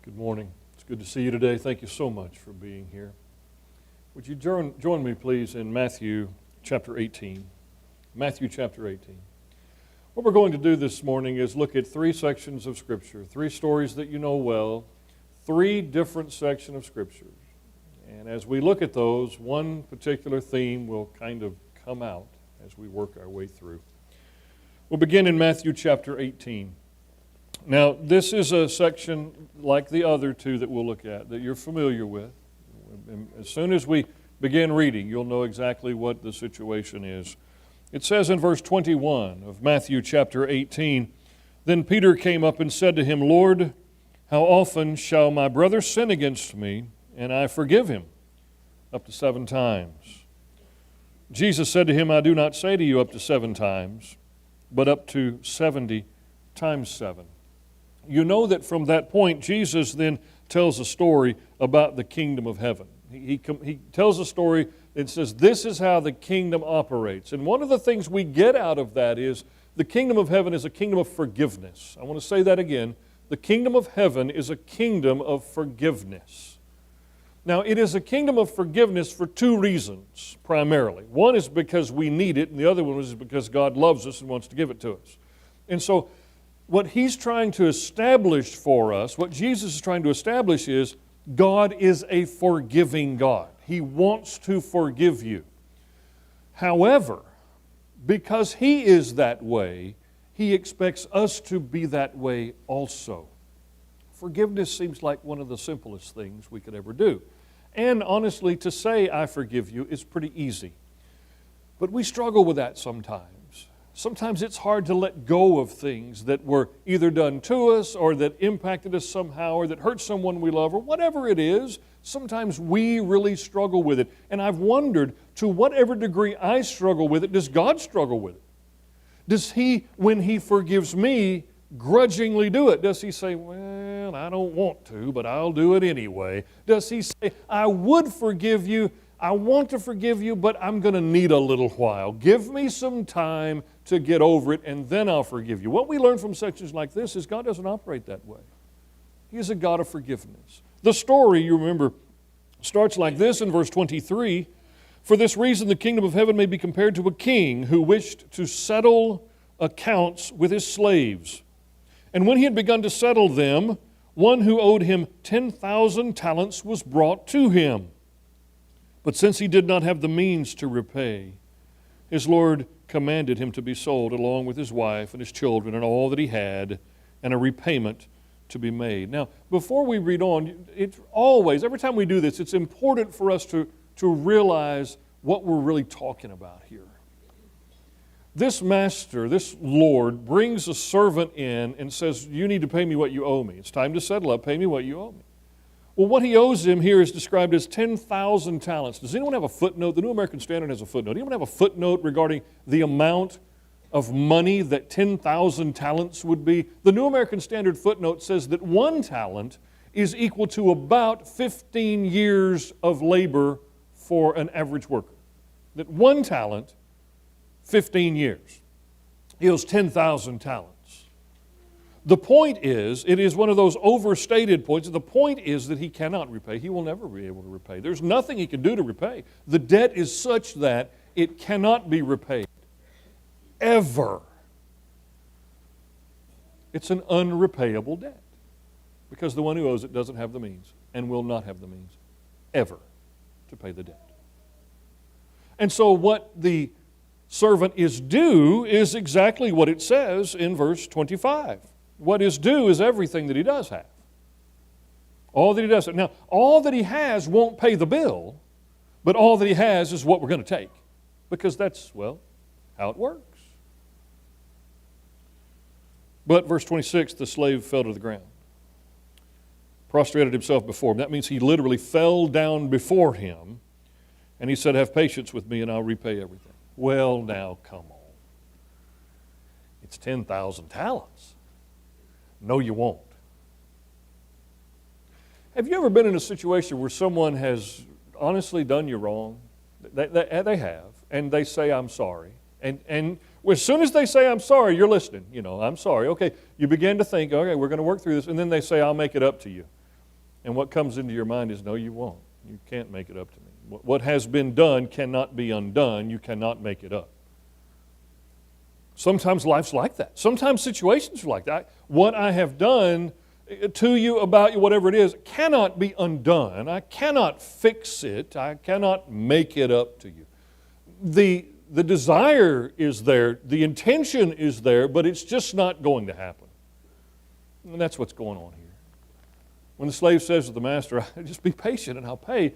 Good morning. It's good to see you today. Thank you so much for being here. Would you join me, please, in Matthew chapter 18? Matthew chapter 18. What we're going to do this morning is look at three sections of Scripture, three stories that you know well, three different sections of Scripture. And as we look at those, one particular theme will kind of come out as we work our way through. We'll begin in Matthew chapter 18. Now, this is a section like the other two that we'll look at that you're familiar with. As soon as we begin reading, you'll know exactly what the situation is. It says in verse 21 of Matthew chapter 18, "Then Peter came up and said to him, 'Lord, how often shall my brother sin against me, and I forgive him?' 'Up to 7 times. Jesus said to him, 'I do not say to you up to 7 times, but up to 70 times 7. You know that from that point, Jesus then tells a story about the kingdom of heaven. He tells a story that says, this is how the kingdom operates. And one of the things we get out of that is the kingdom of heaven is a kingdom of forgiveness. I want to say that again. The kingdom of heaven is a kingdom of forgiveness. Now, it is a kingdom of forgiveness for 2 reasons, primarily. One is because we need it, and the other one is because God loves us and wants to give it to us. And so, what He's trying to establish for us, what Jesus is trying to establish is God is a forgiving God. He wants to forgive you. However, because He is that way, He expects us to be that way also. Forgiveness seems like one of the simplest things we could ever do. And honestly, to say, I forgive you, is pretty easy. But we struggle with that sometimes. Sometimes it's hard to let go of things that were either done to us or that impacted us somehow or that hurt someone we love or whatever it is. Sometimes we really struggle with it. And I've wondered, to whatever degree I struggle with it, does God struggle with it? Does He, when He forgives me, grudgingly do it? Does He say, well, I don't want to, but I'll do it anyway? Does He say, I would forgive you, I want to forgive you, but I'm going to need a little while. Give me some time to get over it, and then I'll forgive you. What we learn from sections like this is God doesn't operate that way. He is a God of forgiveness. The story, you remember, starts like this in verse 23. "For this reason the kingdom of heaven may be compared to a king who wished to settle accounts with his slaves. And when he had begun to settle them, one who owed him 10,000 talents was brought to him. But since he did not have the means to repay, his Lord commanded him to be sold along with his wife and his children and all that he had, and a repayment to be made." Now, before we read on, it's always, every time we do this, it's important for us to realize what we're really talking about here. This master, this Lord, brings a servant in and says, you need to pay me what you owe me. It's time to settle up. Pay me what you owe me. Well, what he owes him here is described as 10,000 talents. Does anyone have a footnote? The New American Standard has a footnote. Anyone have a footnote regarding the amount of money that 10,000 talents would be? The New American Standard footnote says that 1 talent is equal to about 15 years of labor for an average worker. That 1 talent, 15 years. He owes 10,000 talents. The point is, it is one of those overstated points. The point is that he cannot repay. He will never be able to repay. There's nothing he can do to repay. The debt is such that it cannot be repaid. Ever. It's an unrepayable debt. Because the one who owes it doesn't have the means and will not have the means ever to pay the debt. And so what the servant is due is exactly what it says in verse 25. What is due is everything that he does have. All that he does have. Now, all that he has won't pay the bill, but all that he has is what we're going to take. Because that's, well, how it works. But, verse 26, the slave fell to the ground, prostrated himself before him. That means he literally fell down before him, and he said, have patience with me and I'll repay everything. Well, now, come on. It's 10,000 talents. No, you won't. Have you ever been in a situation where someone has honestly done you wrong? They have, and they say, I'm sorry. And as soon as they say, I'm sorry, you're listening. You know, I'm sorry. Okay, you begin to think, okay, we're going to work through this, and then they say, I'll make it up to you. And what comes into your mind is, no, you won't. You can't make it up to me. What has been done cannot be undone. You cannot make it up. Sometimes life's like that. Sometimes situations are like that. What I have done to you, about you, whatever it is, cannot be undone. I cannot fix it. I cannot make it up to you. The desire is there. The intention is there, but it's just not going to happen. And that's what's going on here. When the slave says to the master, just be patient and I'll pay,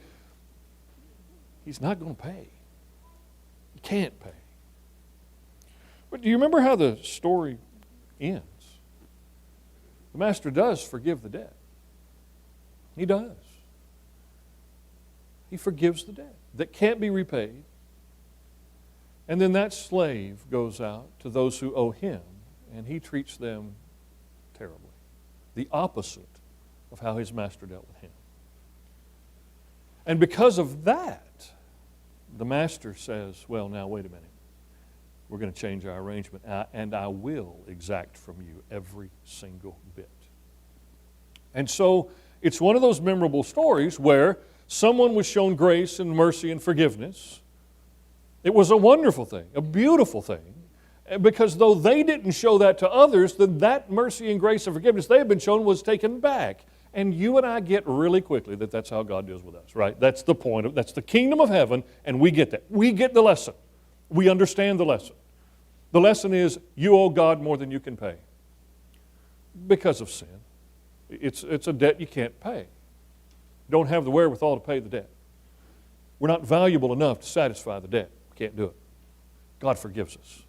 he's not going to pay. He can't pay. But do you remember how the story ends? The master does forgive the debt. He does. He forgives the debt that can't be repaid. And then that slave goes out to those who owe him, and he treats them terribly. The opposite of how his master dealt with him. And because of that, the master says, well, now wait a minute. We're going to change our arrangement, and I will exact from you every single bit. And so it's one of those memorable stories where someone was shown grace and mercy and forgiveness. It was a wonderful thing, a beautiful thing, because though they didn't show that to others, then that mercy and grace and forgiveness they had been shown was taken back. And you and I get really quickly that that's how God deals with us, right? That's the point. That's the kingdom of heaven, and we get that. We get the lesson. We understand the lesson. The lesson is you owe God more than you can pay because of sin. It's a debt you can't pay. You don't have the wherewithal to pay the debt. We're not valuable enough to satisfy the debt. Can't do it. God forgives us.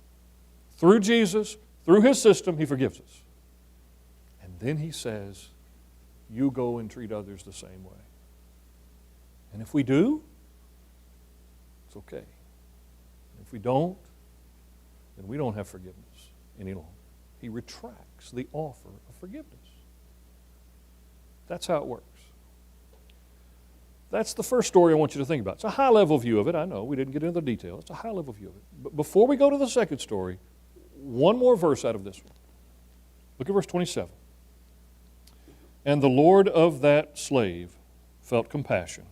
Through Jesus, through His system, He forgives us. And then He says, you go and treat others the same way. And if we do, it's okay. If we don't, then we don't have forgiveness any longer. He retracts the offer of forgiveness. That's how it works. That's the first story I want you to think about. It's a high-level view of it. I know we didn't get into the detail. It's a high-level view of it. But before we go to the second story, one more verse out of this one. Look at verse 27. And the Lord of that slave felt compassion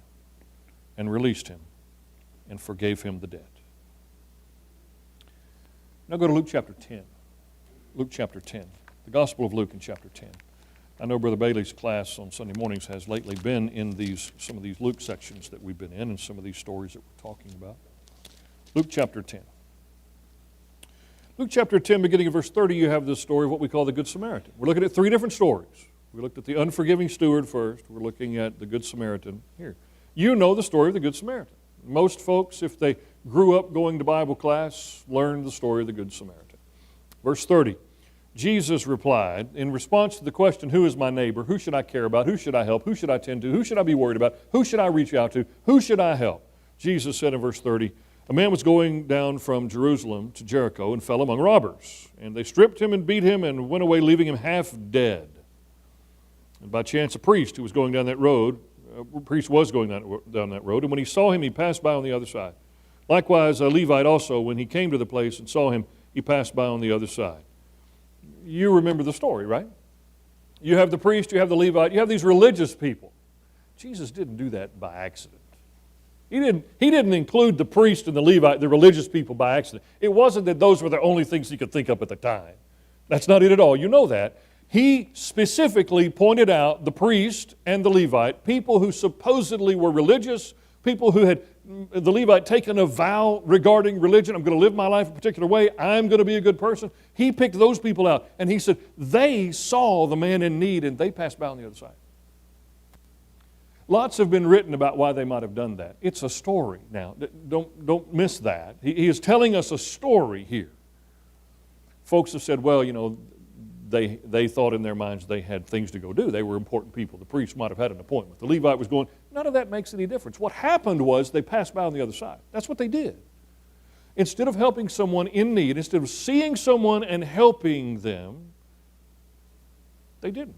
and released him and forgave him the debt. Now go to Luke chapter 10. Luke chapter 10. The Gospel of Luke in chapter 10. I know Brother Bailey's class on Sunday mornings has lately been in some of these Luke sections that we've been in and some of these stories that we're talking about. Luke chapter 10. Luke chapter 10, beginning of verse 30, you have this story of what we call the Good Samaritan. We're looking at three different stories. We looked at the unforgiving steward first. We're looking at the Good Samaritan here. You know the story of the Good Samaritan. Most folks, if they grew up going to Bible class, learned the story of the Good Samaritan. Verse 30. Jesus replied, in response to the question, who is my neighbor? Who should I care about? Who should I help? Who should I tend to? Who should I be worried about? Who should I reach out to? Who should I help? Jesus said in verse 30, a man was going down from Jerusalem to Jericho and fell among robbers. And they stripped him and beat him and went away, leaving him half dead. And by chance a priest who was going down that road, and when he saw him, he passed by on the other side. Likewise, a Levite also, when he came to the place and saw him, he passed by on the other side. You remember the story, right? You have the priest, you have the Levite, you have these religious people. Jesus didn't do that by accident. He didn't include the priest and the Levite, the religious people, by accident. It wasn't that those were the only things he could think of at the time. That's not it at all. You know that. He specifically pointed out the priest and the Levite, people who supposedly were religious, people who had, the Levite, taken a vow regarding religion. I'm going to live my life a particular way. I'm going to be a good person. He picked those people out, and he said they saw the man in need, and they passed by on the other side. Lots have been written about why they might have done that. It's a story now. Don't miss that. He is telling us a story here. Folks have said, well, you know, they thought in their minds they had things to go do. They were important people. The priest might have had an appointment. The Levite was going. None of that makes any difference. What happened was they passed by on the other side. That's what they did. Instead of helping someone in need, instead of seeing someone and helping them, they didn't.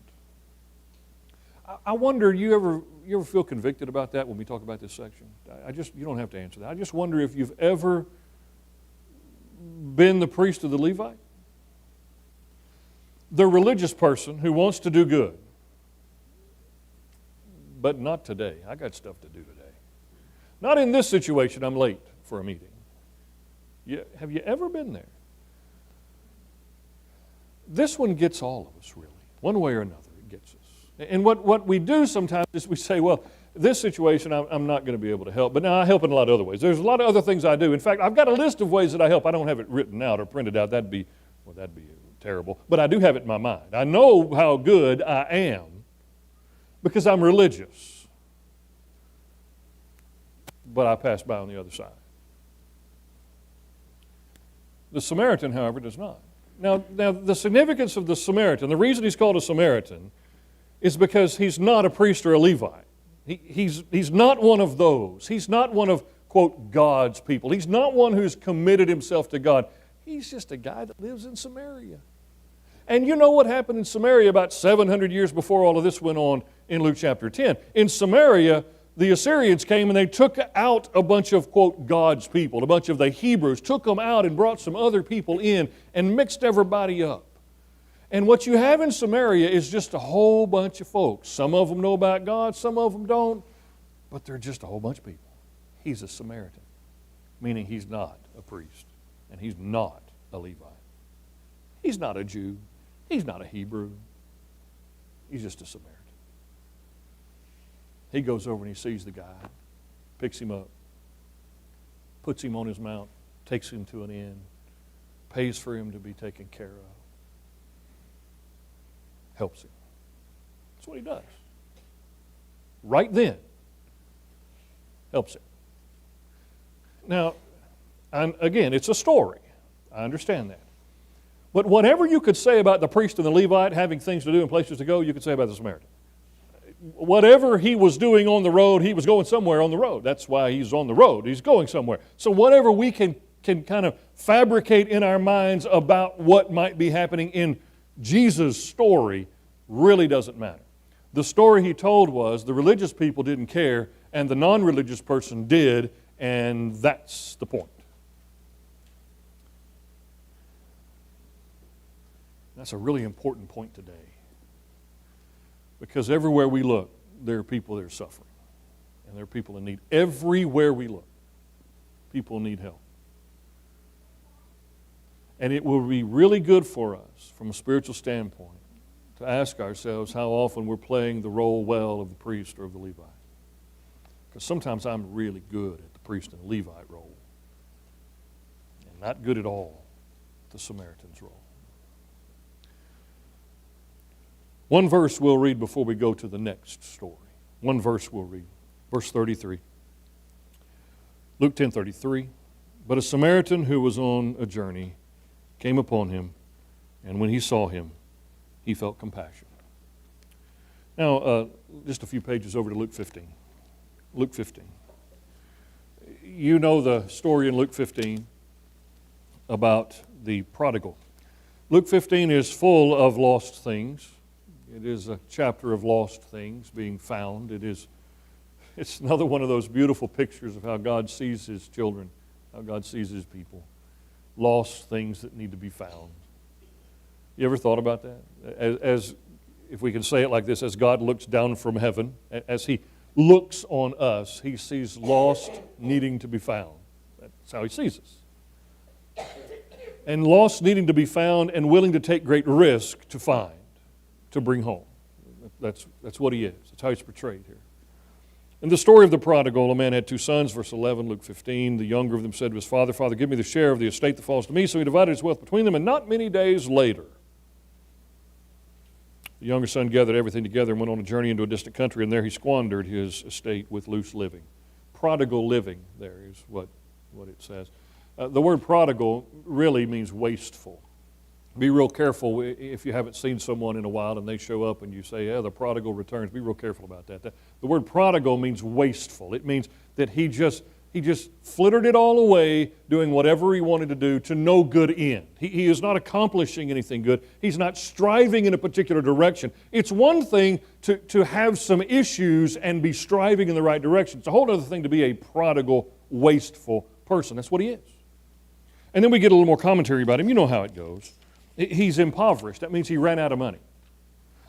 I wonder, you ever feel convicted about that when we talk about this section? You don't have to answer that. I just wonder if you've ever been the priest of the Levite. The religious person who wants to do good. but not today. I got stuff to do today. Not in this situation, I'm late for a meeting. Have you ever been there? This one gets all of us, really. One way or another, it gets us. And what we do sometimes is we say, well, this situation I'm not going to be able to help, but now I help in a lot of other ways. There's a lot of other things I do. In fact, I've got a list of ways that I help. I don't have it written out or printed out. That'd be terrible. But I do have it in my mind. I know how good I am because I'm religious. But I pass by on the other side. The Samaritan, however, does not. Now, the significance of the Samaritan, the reason he's called a Samaritan is because he's not a priest or a Levite. He's not one of those. He's not one of, quote, God's people. He's not one who's committed himself to God. He's just a guy that lives in Samaria. And you know what happened in Samaria about 700 years before all of this went on in Luke chapter 10. In Samaria, the Assyrians came and they took out a bunch of, quote, God's people. A bunch of the Hebrews took them out and brought some other people in and mixed everybody up. And what you have in Samaria is just a whole bunch of folks. Some of them know about God, some of them don't, but they're just a whole bunch of people. He's a Samaritan, meaning he's not a priest, and he's not a Levite. He's not a Jew. He's not a Hebrew. He's just a Samaritan. He goes over and he sees the guy, picks him up, puts him on his mount, takes him to an inn, pays for him to be taken care of, helps him. That's what he does. Right then, helps him. Now, again, it's a story. I understand that. But whatever you could say about the priest and the Levite having things to do and places to go, you could say about the Samaritan. Whatever he was doing on the road, he was going somewhere on the road. That's why he's on the road. He's going somewhere. So whatever we can kind of fabricate in our minds about what might be happening in Jesus' story really doesn't matter. The story he told was the religious people didn't care and the non-religious person did, and that's the point. That's a really important point today. Because everywhere we look, there are people that are suffering. And there are people in need. Everywhere we look, people need help. And it will be really good for us, from a spiritual standpoint, to ask ourselves how often we're playing the role well of the priest or of the Levite. Because sometimes I'm really good at the priest and Levite role. And not good at all at the Samaritan's role. One verse we'll read before we go to the next story. One verse we'll read. Verse 33. Luke 10:33. But a Samaritan who was on a journey came upon him, and when he saw him, he felt compassion. Now, just a few pages over to Luke 15. Luke 15. You know the story in Luke 15 about the prodigal. Luke 15 is full of lost things. It is a chapter of lost things being found. It's another one of those beautiful pictures of how God sees His children, how God sees His people. Lost things that need to be found. You ever thought about that? As if we can say it like this, as God looks down from heaven, as He looks on us, He sees lost needing to be found. That's how He sees us. And lost needing to be found and willing to take great risk to find, to bring home. That's what He is. That's how He's portrayed here. In the story of the prodigal, a man had two sons, verse 11, Luke 15. The younger of them said to his father, Father, give me the share of the estate that falls to me. So he divided his wealth between them, and not many days later, the younger son gathered everything together and went on a journey into a distant country, and there he squandered his estate with loose living. Prodigal living, there is what it says. The word prodigal really means wasteful. Be real careful if you haven't seen someone in a while and they show up and you say, yeah, the prodigal returns. Be real careful about that. The word prodigal means wasteful. It means that he just flittered it all away, doing whatever he wanted to do to no good end. He is not accomplishing anything good. He's not striving in a particular direction. It's one thing to have some issues and be striving in the right direction. It's a whole other thing to be a prodigal, wasteful person. That's what he is. And then we get a little more commentary about him. You know how it goes. He's impoverished. That means he ran out of money.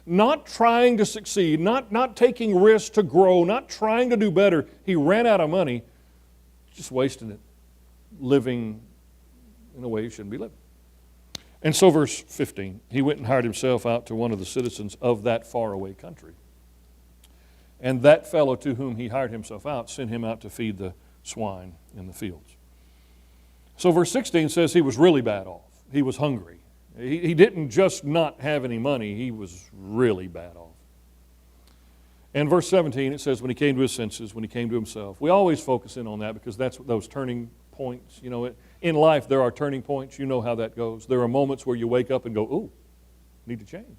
not trying to succeed, not taking risks to grow, not trying to do better. He ran out of money, just wasting it, living in a way he shouldn't be living. And so verse 15, he went and hired himself out to one of the citizens of that faraway country. And that fellow to whom he hired himself out sent him out to feed the swine in the fields. So verse 16 says he was really bad off. He was hungry. He didn't just not have any money, he was really bad off. And verse 17, it says when he came to his senses, when he came to himself. We always focus in on that because that's those turning points. You know, in life there are turning points. You know how that goes. There are moments where you wake up and go, ooh, need to change.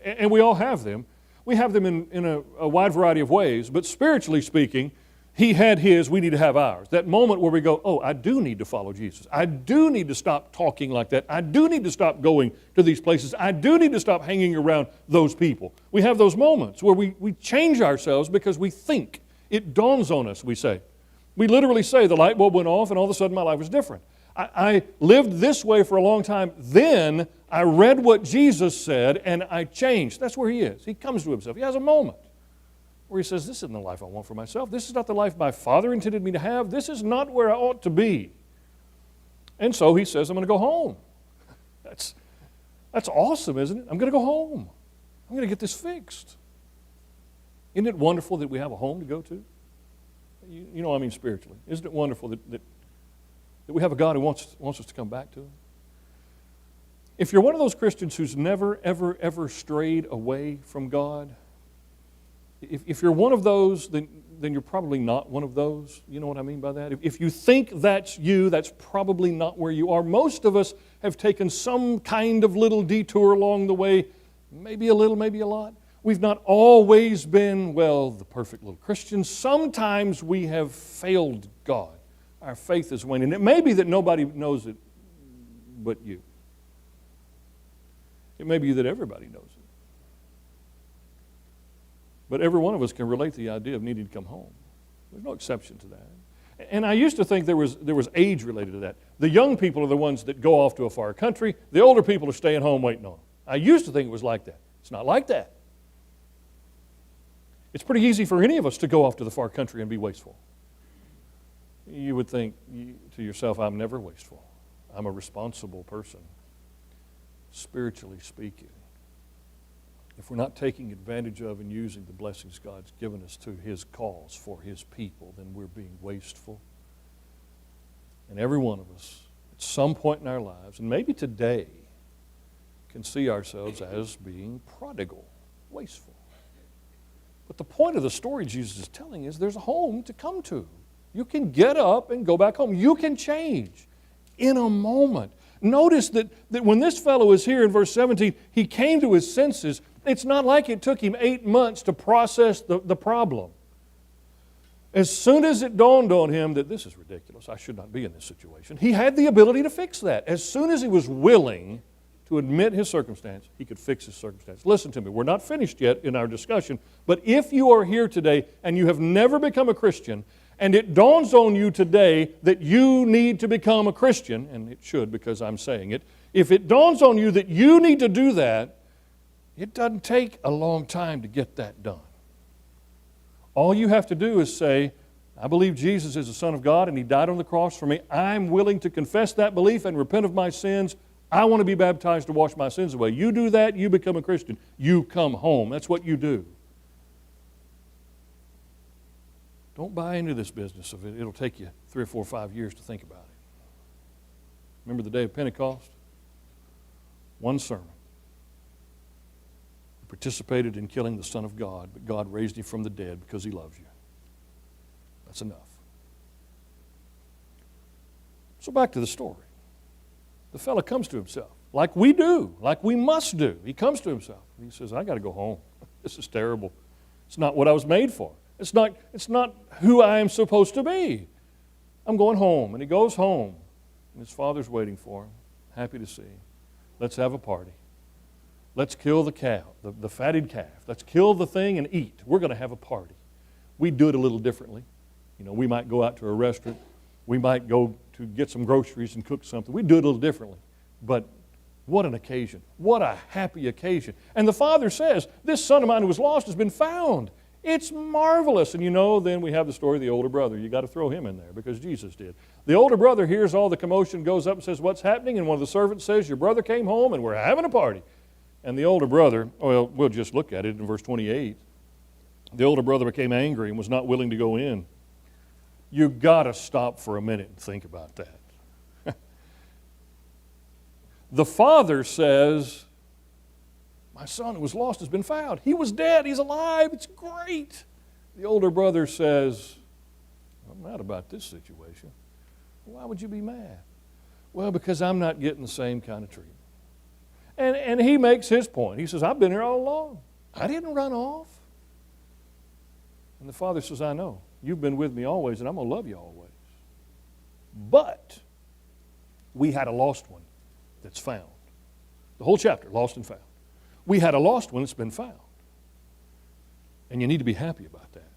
And we all have them. We have them in a wide variety of ways, but spiritually speaking, he had his, we need to have ours. That moment where we go, oh, I do need to follow Jesus. I do need to stop talking like that. I do need to stop going to these places. I do need to stop hanging around those people. We have those moments where we change ourselves because we think. It dawns on us, we say. We literally say the light bulb went off and all of a sudden my life was different. I lived this way for a long time. Then I read what Jesus said and I changed. That's where he is. He comes to himself. He has a moment where he says, this isn't the life I want for myself. This is not the life my Father intended me to have. This is not where I ought to be. And so he says, I'm going to go home. That's awesome, isn't it? I'm going to go home. I'm going to get this fixed. Isn't it wonderful that we have a home to go to? You know what I mean spiritually. Isn't it wonderful that we have a God who wants us to come back to Him? If you're one of those Christians who's never, ever, ever strayed away from God, if you're one of those, then you're probably not one of those. You know what I mean by that? If you think that's you, that's probably not where you are. Most of us have taken some kind of little detour along the way, maybe a little, maybe a lot. We've not always been, well, the perfect little Christians. Sometimes we have failed God. Our faith is waning. It may be that nobody knows it but you. It may be that everybody knows it. But every one of us can relate to the idea of needing to come home. There's no exception to that. And I used to think there was age related to that. The young people are the ones that go off to a far country. The older people are staying home waiting on them. I used to think it was like that. It's not like that. It's pretty easy for any of us to go off to the far country and be wasteful. You would think to yourself, I'm never wasteful. I'm a responsible person, spiritually speaking. If we're not taking advantage of and using the blessings God's given us to His cause for His people, then we're being wasteful. And every one of us, at some point in our lives, and maybe today, can see ourselves as being prodigal, wasteful. But the point of the story Jesus is telling is there's a home to come to. You can get up and go back home. You can change in a moment. Notice that when this fellow is here in verse 17, he came to his senses. It's not like it took him 8 months to process the problem. As soon as it dawned on him that this is ridiculous, I should not be in this situation, he had the ability to fix that. As soon as he was willing to admit his circumstance, he could fix his circumstance. Listen to me, we're not finished yet in our discussion, but if you are here today and you have never become a Christian, and it dawns on you today that you need to become a Christian, and it should because I'm saying it, if it dawns on you that you need to do that, it doesn't take a long time to get that done. All you have to do is say, I believe Jesus is the Son of God and He died on the cross for me. I'm willing to confess that belief and repent of my sins. I want to be baptized to wash my sins away. You do that, you become a Christian. You come home. That's what you do. Don't buy into this business of it. It'll take you 3 or 4 or 5 years to think about it. Remember the day of Pentecost? One sermon. You participated in killing the Son of God, but God raised Him from the dead because He loves you. That's enough. So back to the story. The fellow comes to himself, like we do, like we must do. He comes to himself. He says, I got to go home. This is terrible. It's not what I was made for. It's not who I am supposed to be. I'm going home. And he goes home. And his father's waiting for him, happy to see him. Let's have a party. Let's kill the cow, the fatted calf. Let's kill the thing and eat. We're going to have a party. We do it a little differently. You know, we might go out to a restaurant. We might go to get some groceries and cook something. We do it a little differently. But What an occasion. What a happy occasion. And the father says, this son of mine who was lost has been found. It's marvelous. And then we have the story of the older brother. You got to throw him in there because Jesus did. The older brother hears all the commotion, goes up and says, what's happening? And one of the servants says, your brother came home and we're having a party. And the older brother, well, we'll just look at it in verse 28. The older brother became angry and was not willing to go in. You've got to stop for a minute and think about that. The father says, my son who was lost has been found. He was dead. He's alive. It's great. The older brother says, I'm mad about this situation. Why would you be mad? Well, because I'm not getting the same kind of treatment. And he makes his point. He says, I've been here all along. I didn't run off. And the father says, I know. You've been with me always, and I'm going to love you always. But we had a lost one that's found. The whole chapter, lost and found. We had a lost one that's been found. And you need to be happy about that.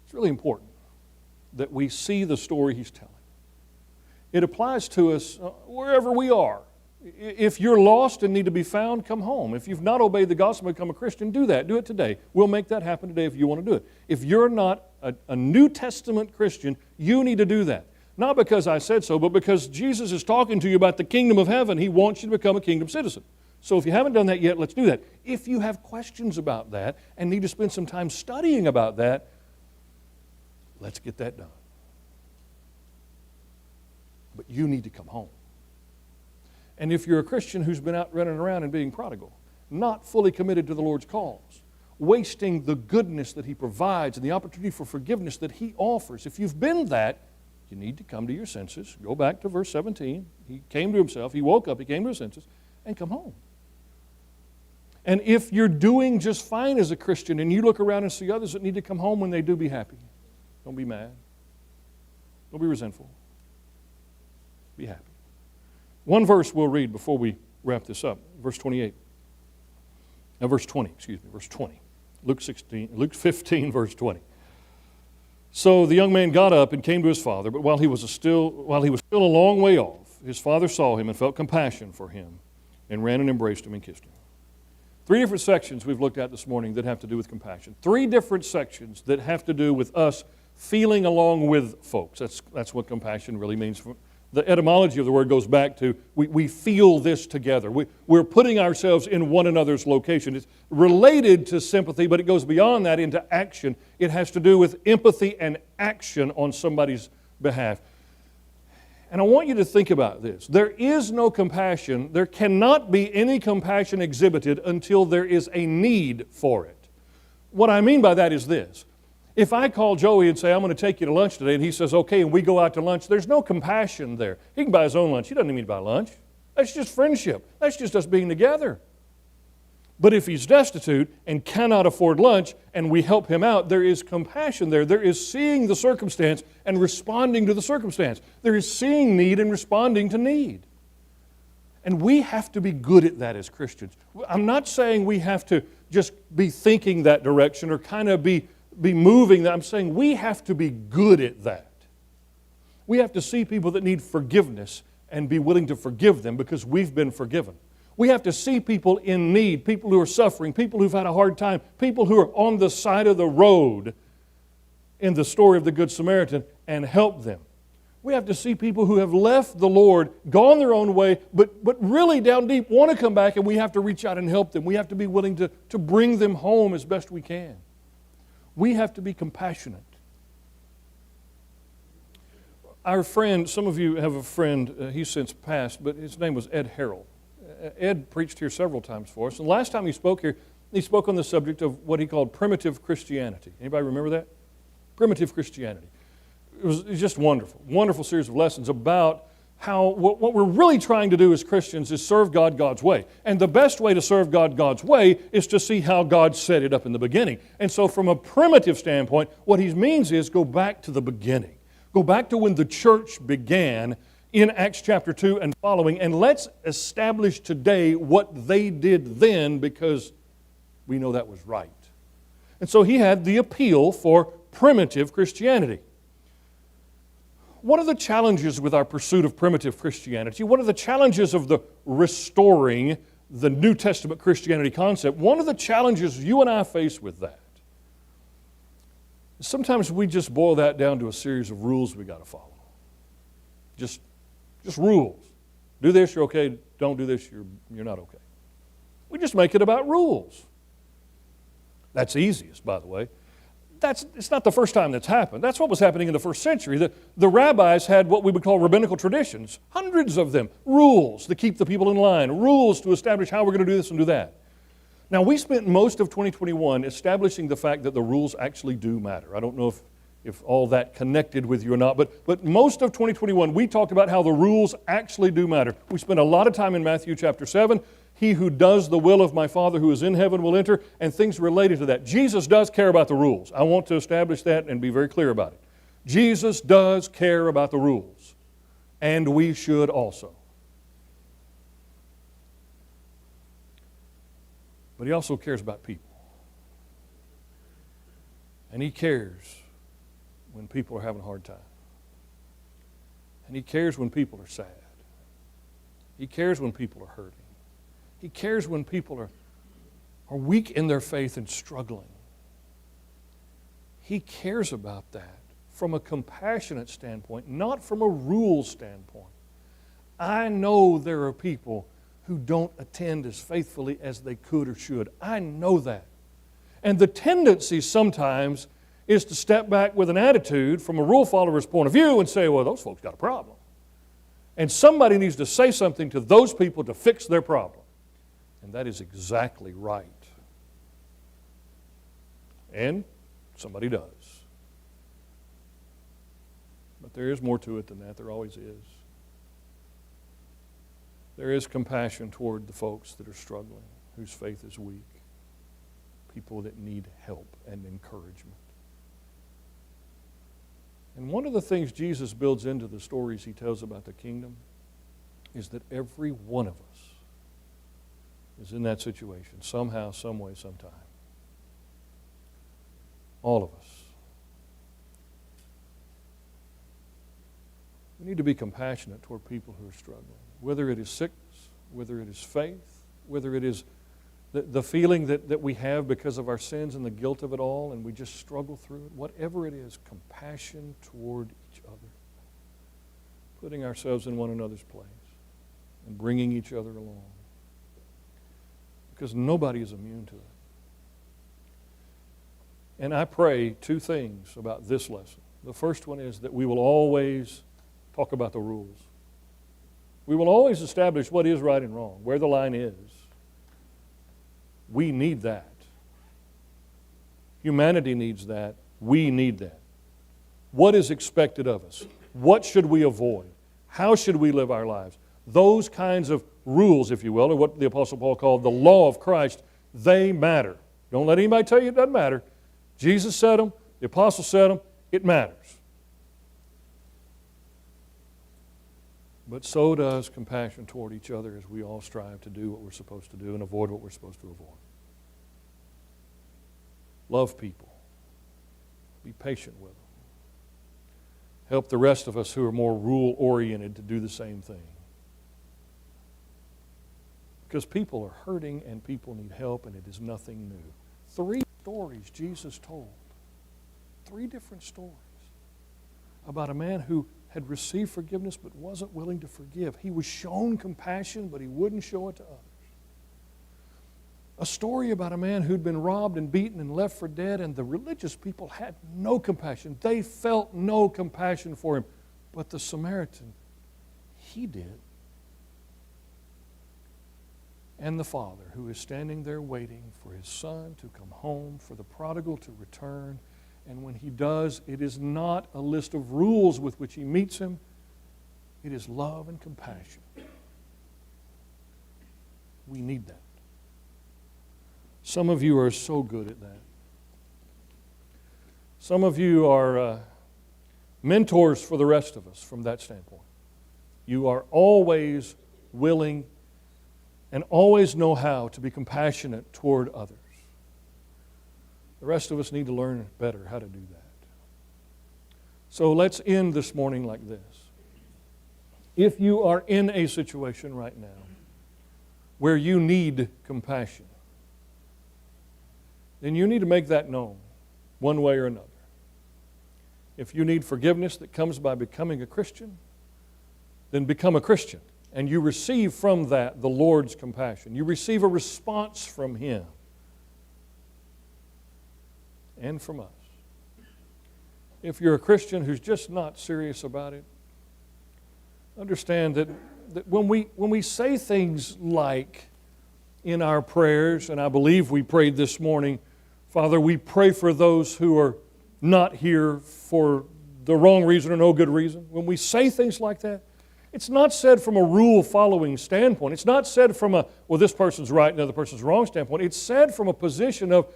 It's really important that we see the story he's telling. It applies to us wherever we are. If you're lost and need to be found, come home. If you've not obeyed the gospel and become a Christian, do that. Do it today. We'll make that happen today if you want to do it. If you're not a New Testament Christian, you need to do that. Not because I said so, but because Jesus is talking to you about the kingdom of heaven. He wants you to become a kingdom citizen. So if you haven't done that yet, let's do that. If you have questions about that and need to spend some time studying about that, let's get that done. But you need to come home. And if you're a Christian who's been out running around and being prodigal, not fully committed to the Lord's cause, wasting the goodness that He provides and the opportunity for forgiveness that He offers, if you've been that, you need to come to your senses. Go back to verse 17. He came to himself. He woke up. He came to his senses and come home. And if you're doing just fine as a Christian and you look around and see others that need to come home when they do, be happy. Don't be mad. Don't be resentful. Be happy. One verse we'll read before we wrap this up. Verse 28. Verse 20. Luke 15, verse 20. So the young man got up and came to his father, but while he was still a long way off, his father saw him and felt compassion for him and ran and embraced him and kissed him. 3 different sections we've looked at this morning that have to do with compassion. 3 different sections that have to do with us feeling along with folks. That's what compassion really means. The etymology of the word goes back to we feel this together. We're putting ourselves in one another's location. It's related to sympathy, but it goes beyond that into action. It has to do with empathy and action on somebody's behalf. And I want you to think about this. There is no compassion. There cannot be any compassion exhibited until there is a need for it. What I mean by that is this. If I call Joey and say, I'm going to take you to lunch today, and he says, okay, and we go out to lunch, there's no compassion there. He can buy his own lunch. He doesn't need me to buy lunch. That's just friendship. That's just us being together. But if he's destitute and cannot afford lunch, and we help him out, there is compassion there. There is seeing the circumstance and responding to the circumstance. There is seeing need and responding to need. And we have to be good at that as Christians. I'm not saying we have to just be thinking that direction or kind of be moving that. I'm saying we have to be good at that. We have to see people that need forgiveness and be willing to forgive them because we've been forgiven. We have to see people in need, people who are suffering, people who've had a hard time, people who are on the side of the road in the story of the Good Samaritan and help them. We have to see people who have left the Lord, gone their own way, but really down deep want to come back, and we have to reach out and help them. We have to be willing to bring them home as best we can. We have to be compassionate. Our friend, some of you have a friend, he's since passed, but his name was Ed Harrell. Ed preached here several times for us. And last time he spoke here, he spoke on the subject of what he called primitive Christianity. Anybody remember that? Primitive Christianity. It was just wonderful. Wonderful series of lessons about how what we're really trying to do as Christians is serve God God's way. And the best way to serve God God's way is to see how God set it up in the beginning. And so from a primitive standpoint, what he means is go back to the beginning. Go back to when the church began in Acts chapter 2 and following, and let's establish today what they did then because we know that was right. And so he had the appeal for primitive Christianity. what are the challenges with our pursuit of primitive Christianity? What are the challenges of the restoring the New Testament Christianity concept? One of the challenges you and I face with that is sometimes we just boil that down to a series of rules we got to follow. Just rules. Do this, you're okay. Don't do this, you're not okay. We just make it about rules. That's easiest, by the way. It's not the first time that's happened. That's what was happening in the first century. The rabbis had what we would call rabbinical traditions, hundreds of them, rules to keep the people in line, rules to establish how we're going to do this and do that. Now, we spent most of 2021 establishing the fact that the rules actually do matter. I don't know if all that connected with you or not, but most of 2021 we talked about how the rules actually do matter. We spent a lot of time in Matthew chapter 7. He who does the will of my Father who is in heaven will enter, and things related to that. Jesus does care about the rules. I want to establish that and be very clear about it. Jesus does care about the rules, and we should also. But He also cares about people. And He cares when people are having a hard time. And He cares when people are sad. He cares when people are hurting. He cares when people are weak in their faith and struggling. He cares about that from a compassionate standpoint, not from a rule standpoint. I know there are people who don't attend as faithfully as they could or should. I know that. And the tendency sometimes is to step back with an attitude from a rule follower's point of view and say, well, those folks got a problem. And somebody needs to say something to those people to fix their problem. And that is exactly right. And somebody does. But there is more to it than that. There always is. There is compassion toward the folks that are struggling, whose faith is weak, people that need help and encouragement. And one of the things Jesus builds into the stories He tells about the kingdom is that every one of us is in that situation, somehow, some way, sometime. All of us. We need to be compassionate toward people who are struggling, whether it is sickness, whether it is faith, whether it is the feeling that we have because of our sins and the guilt of it all, and we just struggle through it. Whatever it is, compassion toward each other, putting ourselves in one another's place and bringing each other along. Because nobody is immune to it. And I pray two things about this lesson. The first one is that we will always talk about the rules. We will always establish what is right and wrong, where the line is. We need that. Humanity needs that. We need that. What is expected of us? What should we avoid? How should we live our lives? Those kinds of rules, if you will, or what the Apostle Paul called the law of Christ, they matter. Don't let anybody tell you it doesn't matter. Jesus said them, the Apostle said them, it matters. But so does compassion toward each other as we all strive to do what we're supposed to do and avoid what we're supposed to avoid. Love people. Be patient with them. Help the rest of us who are more rule-oriented to do the same thing. Because people are hurting and people need help, and it is nothing new. 3 stories Jesus told. 3 different stories about a man who had received forgiveness but wasn't willing to forgive. He was shown compassion, but he wouldn't show it to others. A story about a man who'd been robbed and beaten and left for dead, and the religious people had no compassion. They felt no compassion for him. But the Samaritan, he did. And the father who is standing there waiting for his son to come home, for the prodigal to return. And when he does, it is not a list of rules with which he meets him. It is love and compassion. We need that. Some of you are so good at that. Some of you are mentors for the rest of us from that standpoint. You are always willing and always know how to be compassionate toward others. The rest of us need to learn better how to do that. So let's end this morning like this. If you are in a situation right now where you need compassion, then you need to make that known one way or another. If you need forgiveness that comes by becoming a Christian, then become a Christian. And you receive from that the Lord's compassion. You receive a response from Him and from us. If you're a Christian who's just not serious about it, understand that when we say things like in our prayers, and I believe we prayed this morning, Father, we pray for those who are not here for the wrong reason or no good reason. When we say things like that, it's not said from a rule-following standpoint. It's not said from a, well, this person's right and the other person's wrong standpoint. It's said from a position of,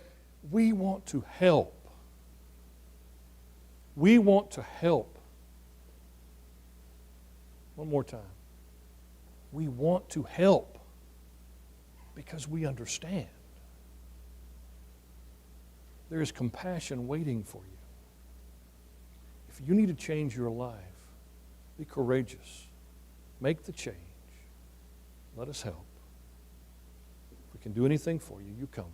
we want to help. We want to help. One more time. We want to help because we understand. There is compassion waiting for you. If you need to change your life, be courageous. Make the change. Let us help. If we can do anything for you, you come.